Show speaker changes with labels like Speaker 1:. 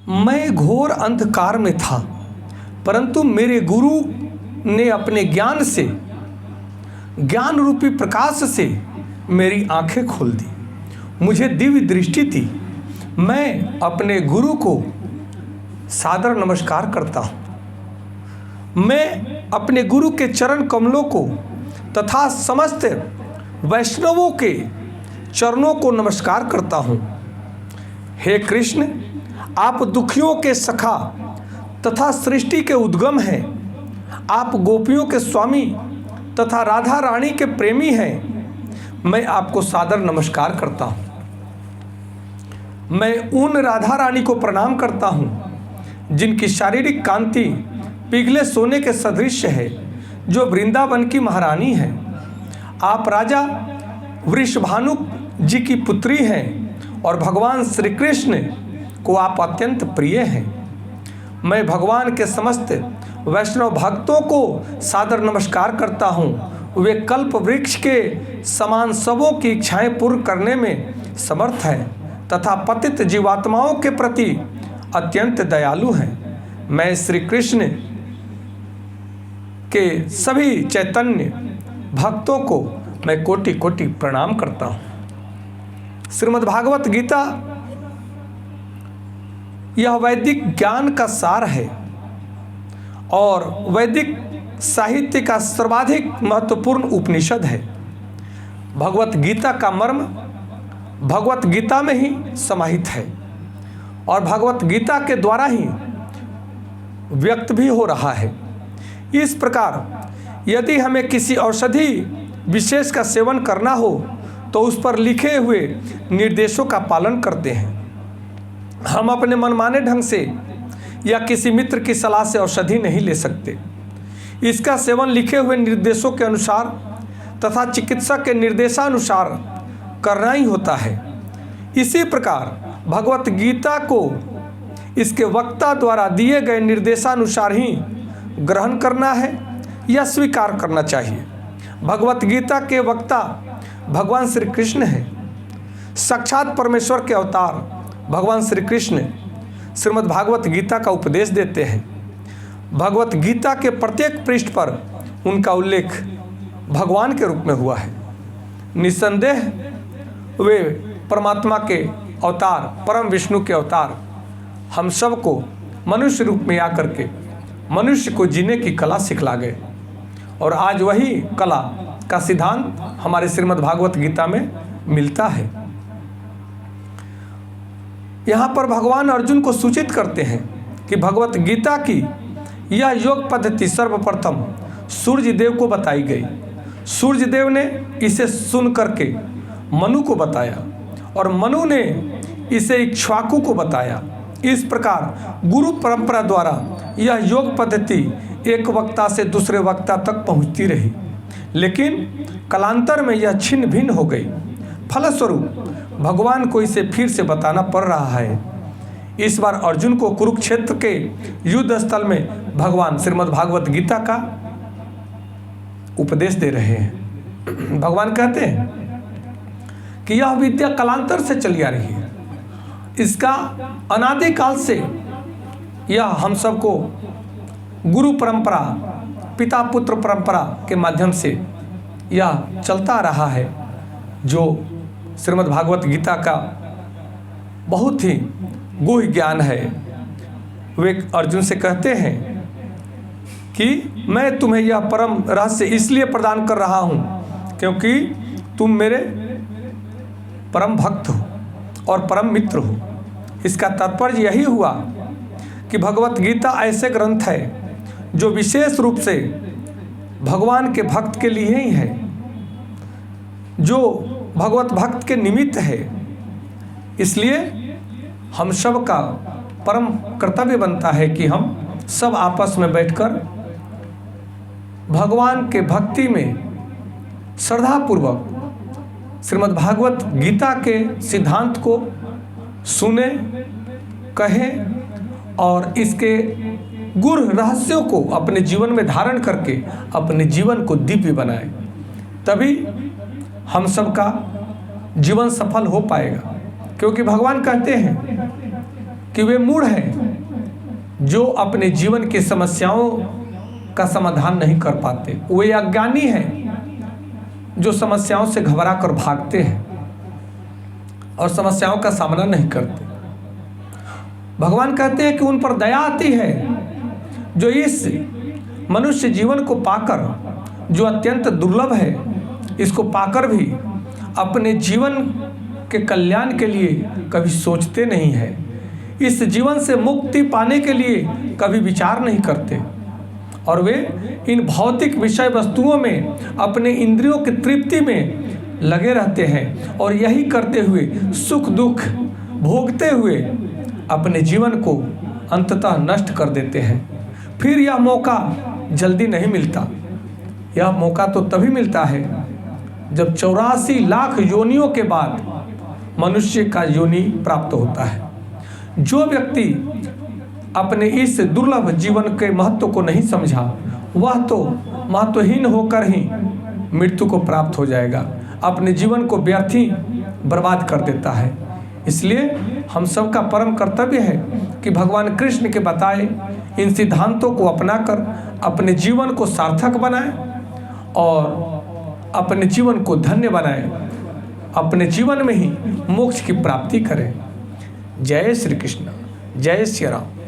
Speaker 1: मैं घोर अंधकार में था, परंतु मेरे गुरु ने अपने ज्ञान से, ज्ञान रूपी प्रकाश से मेरी आंखें खोल दी, मुझे दिव्य दृष्टि दी। मैं अपने गुरु को सादर नमस्कार करता हूँ। मैं अपने गुरु के चरण कमलों को तथा समस्त वैष्णवों के चरणों को नमस्कार करता हूँ। हे कृष्ण, आप दुखियों के सखा तथा सृष्टि के उद्गम हैं। आप गोपियों के स्वामी तथा राधा रानी के प्रेमी हैं। मैं आपको सादर नमस्कार करता हूँ। मैं उन राधा रानी को प्रणाम करता हूँ जिनकी शारीरिक कांति पिघले सोने के सदृश है, जो वृंदावन की महारानी है। आप राजा वृषभानु जी की पुत्री हैं और भगवान श्री कृष्ण को आप अत्यंत प्रिय हैं। मैं भगवान के समस्त वैष्णव भक्तों को सादर नमस्कार करता हूँ। वे कल्प वृक्ष के समान सबों की इच्छाएं पूर्ण करने में समर्थ हैं तथा पतित जीवात्माओं के प्रति अत्यंत दयालु हैं। मैं श्री कृष्ण के सभी चैतन्य भक्तों को मैं कोटि कोटि प्रणाम करता हूँ। श्रीमद् भागवत गीता यह वैदिक ज्ञान का सार है और वैदिक साहित्य का सर्वाधिक महत्वपूर्ण उपनिषद है। भगवत गीता का मर्म भगवत गीता में ही समाहित है और भगवत गीता के द्वारा ही व्यक्त भी हो रहा है। इस प्रकार यदि हमें किसी औषधि विशेष का सेवन करना हो तो उस पर लिखे हुए निर्देशों का पालन करते हैं। हम अपने मनमाने ढंग से या किसी मित्र की सलाह से औषधि नहीं ले सकते। इसका सेवन लिखे हुए निर्देशों के अनुसार तथा चिकित्सक के निर्देशानुसार करना ही होता है। इसी प्रकार भगवत गीता को इसके वक्ता द्वारा दिए गए निर्देशानुसार ही ग्रहण करना है या स्वीकार करना चाहिए। भगवत गीता के वक्ता भगवान श्री कृष्ण हैं। साक्षात परमेश्वर के अवतार भगवान श्री कृष्ण श्रीमद् भागवत गीता का उपदेश देते हैं। भगवत गीता के प्रत्येक पृष्ठ पर उनका उल्लेख भगवान के रूप में हुआ है। निस्संदेह वे परमात्मा के अवतार, परम विष्णु के अवतार, हम सब को मनुष्य रूप में आकर के मनुष्य को जीने की कला सिखला गए और आज वही कला का सिद्धांत हमारे श्रीमद् भागवत गीता में मिलता है। यहाँ पर भगवान अर्जुन को सूचित करते हैं कि भगवत गीता की यह योग पद्धति सर्वप्रथम सूर्य देव को बताई गई। सूर्य देव ने इसे सुन करके मनु को बताया और मनु ने इसे इक्ष्वाकु को बताया। इस प्रकार गुरु परंपरा द्वारा यह योग पद्धति एक वक्ता से दूसरे वक्ता तक पहुँचती रही, लेकिन कालांतर में यह छिन्न भिन्न हो गई। फलस्वरूप भगवान को इसे फिर से बताना पड़ रहा है। इस बार अर्जुन को कुरुक्षेत्र के युद्ध स्थल में भगवान श्रीमद् भागवत गीता का उपदेश दे रहे हैं। भगवान कहते हैं कि यह विद्या कालांतर से चली आ रही है। इसका अनादिकाल से यह हम सबको गुरु परंपरा, पिता पुत्र परंपरा के माध्यम से यह चलता आ रहा है, जो श्रीमद् भागवत गीता का बहुत ही गूढ़ ज्ञान है। वे अर्जुन से कहते हैं कि मैं तुम्हें यह परम रहस्य इसलिए प्रदान कर रहा हूँ क्योंकि तुम मेरे परम भक्त हो और परम मित्र हो। इसका तात्पर्य यही हुआ कि भगवत गीता ऐसे ग्रंथ है जो विशेष रूप से भगवान के भक्त के लिए ही है, जो भगवत भक्त के निमित्त है। इसलिए हम सब का परम कर्तव्य बनता है कि हम सब आपस में बैठकर भगवान के भक्ति में श्रद्धापूर्वक श्रीमद् भागवत गीता के सिद्धांत को सुने, कहें और इसके गूढ़ रहस्यों को अपने जीवन में धारण करके अपने जीवन को दिव्य बनाए। तभी हम सबका जीवन सफल हो पाएगा। क्योंकि भगवान कहते हैं कि वे मूढ़ हैं जो अपने जीवन की समस्याओं का समाधान नहीं कर पाते। वे अज्ञानी हैं जो समस्याओं से घबरा कर भागते हैं और समस्याओं का सामना नहीं करते। भगवान कहते हैं कि उन पर दया आती है जो इस मनुष्य जीवन को पाकर, जो अत्यंत दुर्लभ है, इसको पाकर भी अपने जीवन के कल्याण के लिए कभी सोचते नहीं है, इस जीवन से मुक्ति पाने के लिए कभी विचार नहीं करते और वे इन भौतिक विषय वस्तुओं में अपने इंद्रियों की तृप्ति में लगे रहते हैं और यही करते हुए सुख दुख भोगते हुए अपने जीवन को अंततः नष्ट कर देते हैं। फिर यह मौका जल्दी नहीं मिलता। यह मौका तो तभी मिलता है जब 84 लाख योनियों के बाद मनुष्य का योनि प्राप्त होता है। जो व्यक्ति अपने इस दुर्लभ जीवन के महत्व को नहीं समझा, वह तो महत्वहीन होकर ही मृत्यु को प्राप्त हो जाएगा, अपने जीवन को व्यर्थ ही बर्बाद कर देता है। इसलिए हम सबका परम कर्तव्य है कि भगवान कृष्ण के बताए इन सिद्धांतों को अपनाकर अपने जीवन को सार्थक बनाएं और अपने जीवन को धन्य बनाएं, अपने जीवन में ही मोक्ष की प्राप्ति करें। जय श्री कृष्ण, जय श्री राम।